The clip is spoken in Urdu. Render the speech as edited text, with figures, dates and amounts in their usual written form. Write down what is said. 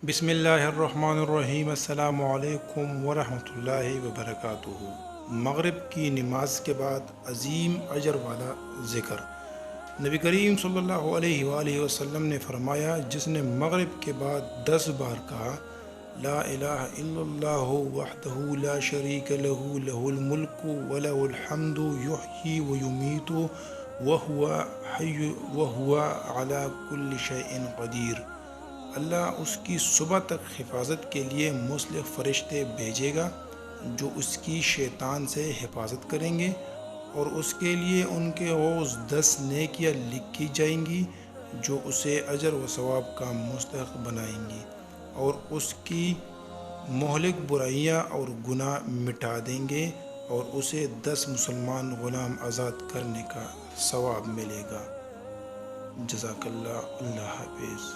بسم اللہ الرحمن الرحیم۔ السلام علیکم ورحمۃ اللہ وبرکاتہ۔ مغرب کی نماز کے بعد عظیم اجر والا ذکر۔ نبی کریم صلی اللہ علیہ وآلہ وسلم نے فرمایا، جس نے مغرب کے بعد 10 بار کہا لا الہ الا اللہ وحدہ لا شریک لہ لہ الملک ولہ الحمد یحیی ویمیت وہو علی کل شیء قدیر، اللہ اس کی صبح تک حفاظت کے لیے مصلح فرشتے بھیجے گا جو اس کی شیطان سے حفاظت کریں گے، اور اس کے لیے ان کے عوض 10 نیکیاں لکھی جائیں گی جو اسے اجر و ثواب کا مستحق بنائیں گی، اور اس کی مہلک برائیاں اور گناہ مٹا دیں گے، اور اسے 10 مسلمان غلام آزاد کرنے کا ثواب ملے گا۔ جزاک اللہ۔ اللہ حافظ۔